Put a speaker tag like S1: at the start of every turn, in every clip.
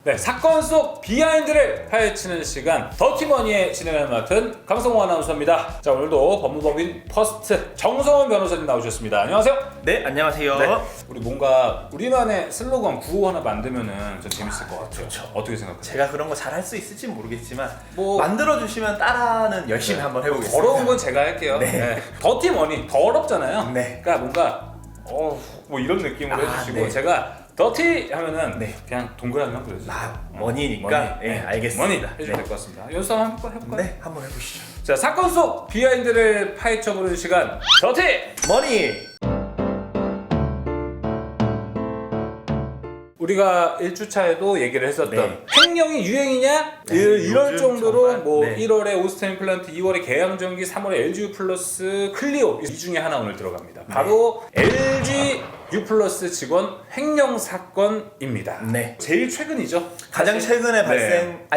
S1: 네, 사건 속 비하인드를 파헤치는 시간 더티머니의 진행을 맡은 강성호 아나운서입니다. 자, 오늘도 법무법인 퍼스트 정성원 변호사님 나오셨습니다. 안녕하세요.
S2: 네, 안녕하세요.
S1: 네, 우리 뭔가 우리만의 슬로건 구호 하나 만들면은 좀 재밌을 것 같아요.
S2: 좋죠.
S1: 어떻게 생각하세요?
S2: 제가 그런 거 잘 할 수 있을지 모르겠지만
S1: 뭐
S2: 만들어주시면 따라는 열심히 한번 해보겠습니다.
S1: 더러운 건 제가 할게요.
S2: 네.
S1: 네. 더티머니 더럽잖아요.
S2: 네.
S1: 그러니까 뭔가 뭐 이런 느낌으로 해주시고
S2: 네.
S1: 제가 더티 하면은
S2: 네.
S1: 그냥 동그라미만 그려주세요.
S2: 머니니까
S1: 머니.
S2: 네, 알겠습니다.
S1: 머니 해주면 될 것 같습니다. 연습 한번 해볼까요?
S2: 네, 한번 해보시죠.
S1: 자, 사건 속 비하인드를 파헤쳐보는 시간 더티!
S2: 머니!
S1: 우리가 1주차에도 얘기를 했었던
S2: 네.
S1: 횡령이 유행이냐?
S2: 네,
S1: 이럴
S2: 요즘
S1: 정도로
S2: 정말,
S1: 뭐
S2: 네.
S1: 1월에 오스템 임플란트, 2월에 계양전기, 3월에 LG U 플러스, 클리오 이 중에 하나 오늘 들어갑니다. 바로 LG U 플러스 직원 횡령 사건입니다.
S2: 네.
S1: 제일 최근이죠.
S2: 가장 최근에
S1: 네.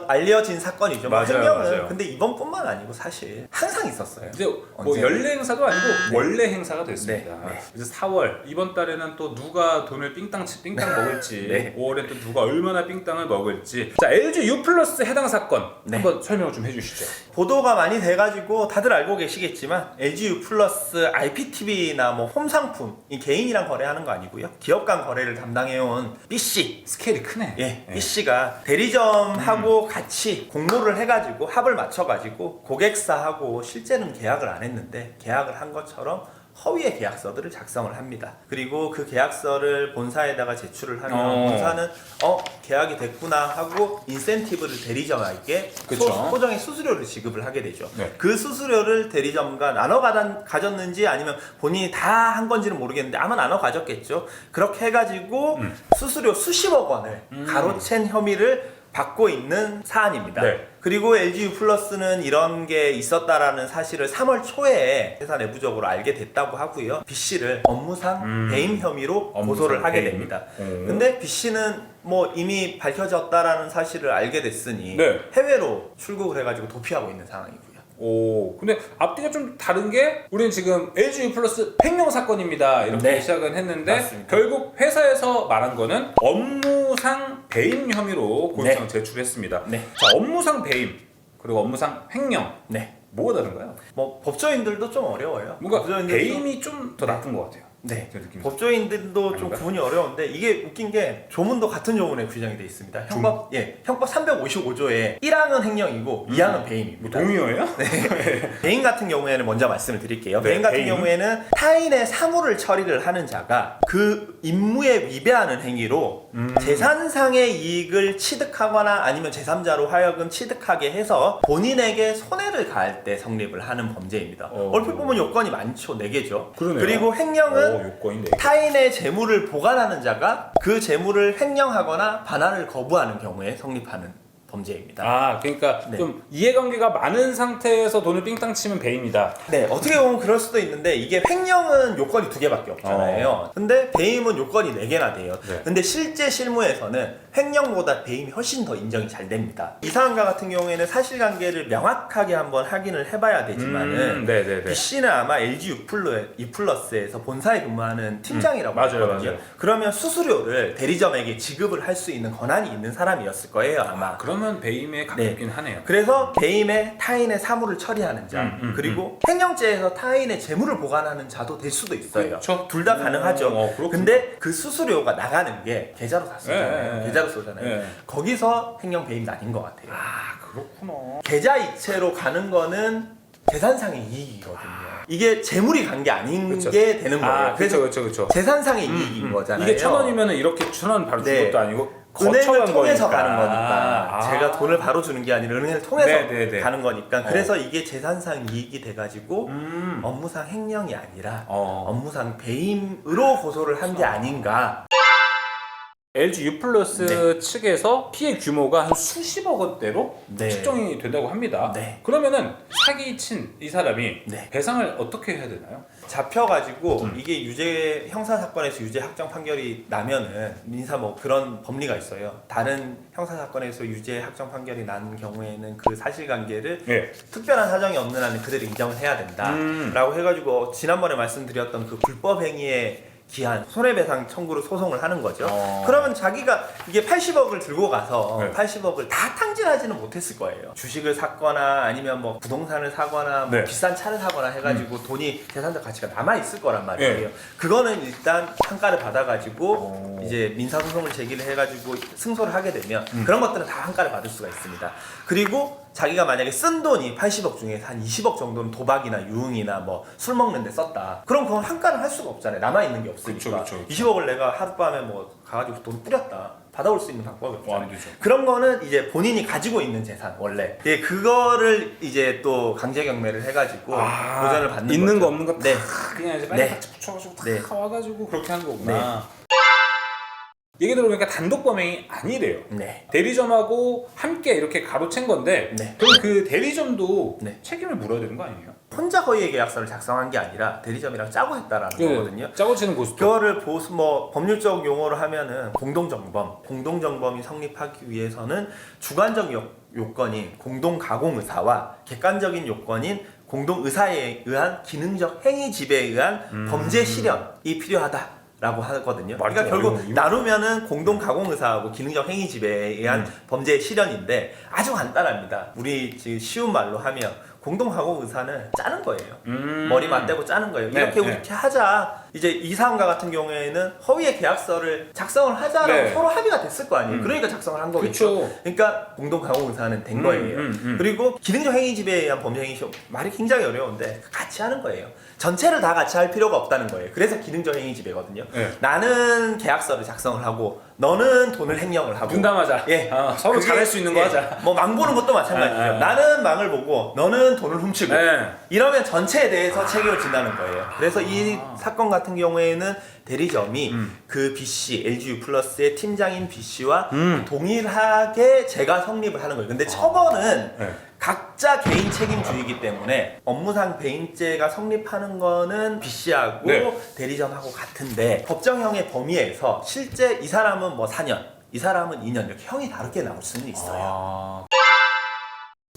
S2: 알려진 사건이죠.
S1: 맞아요,
S2: 횡령은
S1: 맞아요.
S2: 근데 이번뿐만 아니고 사실 항상 있었어요.
S1: 이제 뭐
S2: 언제?
S1: 연례 행사도 아니고 원래 행사가 됐습니다.
S2: 네, 네.
S1: 그래서 4월 이번 달에는 또 누가 돈을 삥땅 먹을지,
S2: 네.
S1: 5월에 또 누가 얼마나 삥땅을 먹을지. 자, LG U 플러스 해당 사건
S2: 네.
S1: 한번 설명을 좀 해주시죠.
S2: 보도가 많이 돼가지고 다들 알고 계시겠지만 LG U 플러스 IPTV나 뭐 홈상품, 이 개인이랑 거래하는 거 아니고요. 기업 간 거래를 담당해온 B씨,
S1: 스케일이 크네.
S2: 예, B씨가 대리점하고 같이 공모를 해가지고 합을 맞춰가지고 고객사하고 실제는 계약을 안 했는데 계약을 한 것처럼 허위의 계약서들을 작성을 합니다. 그리고 그 계약서를 본사에다가 제출을 하면 본사는 계약이 됐구나 하고 인센티브를 대리점에게
S1: 그쵸.
S2: 소정의 수수료를 지급을 하게 되죠.
S1: 네.
S2: 그 수수료를 대리점과 나눠 가졌는지 아니면 본인이 다 한 건지는 모르겠는데 아마 나눠 가졌겠죠. 그렇게 해가지고 수수료 수십억 원을 가로챈 혐의를 받고 있는 사안입니다.
S1: 네.
S2: 그리고 LG U 플러스는 이런 게 있었다라는 사실을 3월 초에 회사 내부적으로 알게 됐다고 하고요. B씨를 업무상 배임 혐의로 고소를 하게
S1: 배임.
S2: 됩니다. 근데 B씨는 뭐 이미 밝혀졌다라는 사실을 알게 됐으니
S1: 네.
S2: 해외로 출국을 해가지고 도피하고 있는 상황이고요.
S1: 근데 앞뒤가 좀 다른 게 우리는 지금 LG U 플러스 횡령 사건입니다 이렇게
S2: 네.
S1: 시작은 했는데
S2: 맞습니다.
S1: 결국 회사에서 말한 거는 업무상 배임 혐의로 고소장 제출했습니다.
S2: 네.
S1: 자, 업무상 배임 그리고 업무상 횡령
S2: 네.
S1: 뭐가 다른가요?
S2: 뭐 법조인들도 좀 어려워요.
S1: 뭔가
S2: 법조인들도
S1: 배임이 좀 더 나쁜 것 같아요.
S2: 네.
S1: 제 느낌이.
S2: 법조인들도 좀
S1: 아닌가?
S2: 구분이 어려운데 이게 웃긴 게 조문도 같은 조문에 규정이 돼 있습니다. 형법 355조에 1항은 횡령이고 2항은
S1: 뭐
S2: 배임입니다.
S1: 동의어예요?
S2: 배임 같은 경우에는 먼저 말씀을 드릴게요.
S1: 네,
S2: 배임 같은
S1: 배임.
S2: 경우에는 타인의 사물을 처리를 하는 자가 그 임무에 위배하는 행위로 재산상의 이익을 취득하거나 아니면 제3자로 하여금 취득하게 해서 본인에게 손해를 가할 때 성립을 하는 범죄입니다. 얼핏 보면 요건이 많죠. 4개죠.
S1: 그러네요.
S2: 그리고 횡령은
S1: 요건인데.
S2: 타인의 재물을 보관하는 자가 그 재물을 횡령하거나 반환을 거부하는 경우에 성립하는 범죄입니다.
S1: 아, 그러니까
S2: 네.
S1: 좀 이해관계가 많은 상태에서 돈을 삥땅 치면 배임이다.
S2: 네, 어떻게 보면 그럴 수도 있는데 이게 횡령은 요건이 2개밖에 없잖아요. 근데 배임은 요건이 4개나 돼요.
S1: 네.
S2: 근데 실제 실무에서는 횡령보다 배임이 훨씬 더 인정이 잘 됩니다. 이 사안과 같은 경우에는 사실관계를 명확하게 한번 확인을 해봐야 되지만은
S1: 네네네.
S2: B씨는 아마 LG U 플러스에서 본사에 근무하는 팀장이라고
S1: 맞아요,
S2: 하거든요.
S1: 맞아요.
S2: 그러면 수수료를 대리점에게 지급을 할 수 있는 권한이 있는 사람이었을 거예요, 아마.
S1: 그러면 배임에 가깝긴 하네요.
S2: 그래서 배임에 타인의 사물을 처리하는 자 그리고 횡령죄에서 타인의 재물을 보관하는 자도 될 수도 있어요.
S1: 그렇죠.
S2: 둘 다 가능하죠.
S1: 그렇군요.
S2: 근데 그 수수료가 나가는 게 계좌로 다 쏘잖아요. 계좌로 쏘잖아요.
S1: 네.
S2: 거기서 횡령 배임이 아닌 것 같아요.
S1: 아, 그렇구나.
S2: 계좌 이체로 가는 거는 재산상의 이익이거든요. 이게 재물이 간 게 아닌
S1: 그쵸.
S2: 게 되는 거예요.
S1: 그렇죠.
S2: 재산상의 이익인 거잖아요.
S1: 이게 1,000원이면 이렇게 1,000원 바로 준
S2: 네.
S1: 것도 아니고
S2: 은행을
S1: 거쳐간
S2: 통해서
S1: 거니까.
S2: 가는 거니까 제가 돈을 바로 주는 게 아니라 은행을 통해서
S1: 네네네.
S2: 가는 거니까 그래서 이게 재산상 이익이 돼가지고
S1: 음.
S2: 업무상 횡령이 아니라
S1: 어.
S2: 업무상 배임으로 고소를 한 게 아닌가.
S1: LG U 플러스 측에서 피해 규모가 한 수십억 원대로
S2: 네.
S1: 측정이 된다고 합니다.
S2: 네.
S1: 그러면은 사기친 이 사람이
S2: 네.
S1: 배상을 어떻게 해야 되나요?
S2: 잡혀가지고 이게 유죄 형사 사건에서 유죄 확정 판결이 나면은 민사 뭐 그런 법리가 있어요. 다른 형사 사건에서 유죄 확정 판결이 난 경우에는 그 사실관계를
S1: 예.
S2: 특별한 사정이 없는 한은 그대로 인정을 해야 된다라고 해가지고 지난번에 말씀드렸던 그 불법 행위의 기한 손해배상 청구로 소송을 하는 거죠. 그러면 자기가 이게 80억을 들고 가서
S1: 네.
S2: 80억을 다 탕진하지는 못했을 거예요. 주식을 샀거나 아니면 뭐 부동산을 사거나 뭐
S1: 네.
S2: 비싼 차를 사거나 해가지고 돈이 재산적 가치가 남아 있을 거란 말이에요.
S1: 네.
S2: 그거는 일단 한가를 받아가지고 이제 민사소송을 제기를 해가지고 승소를 하게 되면 그런 것들은 다 한가를 받을 수가 있습니다. 그리고 자기가 만약에 쓴 돈이 80억 중에 한 20억 정도는 도박이나 유흥이나 뭐 술 먹는 데 썼다. 그럼 그건 한가를 할 수가 없잖아요. 남아있는 게 없으니까.
S1: 그쵸.
S2: 20억을 내가 하룻밤에 뭐 가가지고 돈 뿌렸다. 받아올 수 있는 방법이 없잖아요.
S1: 안 되죠.
S2: 그런 거는 이제 본인이 가지고 있는 재산 원래. 예, 그거를 이제 또 강제 경매를 해가지고 보전을 받는
S1: 있는
S2: 거죠.
S1: 거 없는 거 다
S2: 네.
S1: 그냥 이제 빨리
S2: 네.
S1: 같이 붙여가지고 다
S2: 네.
S1: 와가지고 그렇게 하는 거구나. 얘기 들어보니까 단독 범행이 아니래요.
S2: 네.
S1: 대리점하고 함께 이렇게 가로챈 건데
S2: 네.
S1: 그럼 그 대리점도
S2: 네.
S1: 책임을 물어야 되는 거 아니에요?
S2: 혼자 거의 계약서를 작성한 게 아니라 대리점이랑 짜고 했다라는 거거든요.
S1: 짜고 치는 고스톱.
S2: 그거를 보수 뭐 법률적 용어로 하면은 공동정범이 성립하기 위해서는 주관적 요건인 공동가공의사와 객관적인 요건인 공동의사에 의한 기능적 행위 지배에 의한 범죄 실현이 필요하다. 라고 하거든요. 그러니까 결국 나누면은 공동 가공의사하고 기능적 행위 지배에 의한 범죄 실현인데 아주 간단합니다. 우리 지금 쉬운 말로 하면 공동 가공의사는 짜는 거예요. 머리 맞대고 짜는 거예요.
S1: 네,
S2: 이렇게
S1: 네.
S2: 이렇게 하자. 이제 이 사람과 같은 경우에는 허위의 계약서를 작성을 하자라고
S1: 네.
S2: 서로 합의가 됐을 거 아니에요. 그러니까 작성을 한 거겠죠.
S1: 그쵸.
S2: 그러니까 공동 가공의사는 된 거예요. 그리고 기능적 행위 지배에 의한 범죄 행위 시효 말이 굉장히 어려운데 같이 하는 거예요. 전체를 다 같이 할 필요가 없다는 거예요. 그래서 기능적 행위 지배거든요.
S1: 네.
S2: 나는 계약서를 작성을 하고 너는 돈을 횡령을 하고
S1: 분담하자.
S2: 예.
S1: 서로
S2: 그게,
S1: 잘할 수 있는 거 하자.
S2: 뭐 망 보는 것도 마찬가지죠.
S1: 네, 네.
S2: 나는 망을 보고 너는 돈을 훔치고
S1: 네.
S2: 이러면 전체에 대해서 책임을 진다는 거예요. 그래서 이 사건 같은 경우에는 대리점이 그 B씨, LGU 플러스의 팀장인 B씨와 동일하게 재가 성립을 하는 거예요. 근데 처벌은
S1: 네.
S2: 각자 개인 책임주의이기 때문에 업무상 배임죄가 성립하는 거는 B씨하고
S1: 네.
S2: 대리점하고 같은데 법정형의 범위에서 실제 이 사람은 뭐 4년, 이 사람은 2년 이렇게 형이 다르게 나올 수는 있어요.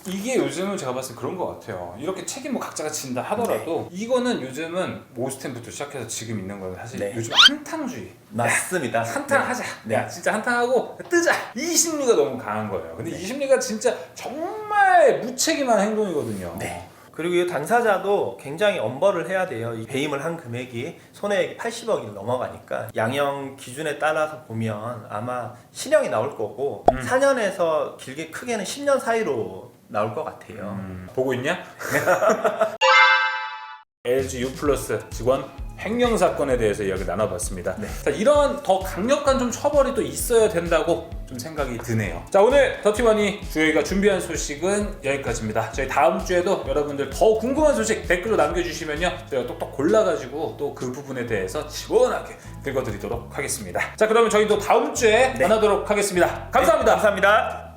S1: 이게 요즘은 제가 봤을 때 그런 것 같아요. 이렇게 책임 뭐 각자가 진다 하더라도 이거는 요즘은 모스템부터 시작해서 지금 있는 거는 사실
S2: 네.
S1: 요즘 한탕주의.
S2: 맞습니다.
S1: 한탕 하자.
S2: 네.
S1: 야 진짜 한탕하고 뜨자. 이 심리가 너무 강한 거예요. 근데 이 심리가 진짜 정말 무책임한 행동이거든요.
S2: 네. 그리고 이 당사자도 굉장히 엄벌을 해야 돼요. 이 배임을 한 금액이 손해액이 80억이 넘어가니까 양형 기준에 따라서 보면 아마 실형이 나올 거고 4년에서 길게 크게는 10년 사이로 나올 것 같아요.
S1: 보고 있냐? LG U 플러스 직원 횡령 사건에 대해서 이야기 나눠봤습니다.
S2: 네.
S1: 자, 이런 더 강력한 좀 처벌이 또 있어야 된다고 좀 생각이 드네요. 자, 오늘 더티원이 저희가 준비한 소식은 여기까지입니다. 저희 다음 주에도 여러분들 더 궁금한 소식 댓글로 남겨주시면요, 저희가 똑똑 골라가지고 또 그 부분에 대해서 시원하게 읽어드리도록 하겠습니다. 자, 그러면 저희도 다음 주에 만나도록 하겠습니다. 감사합니다.
S2: 네, 감사합니다.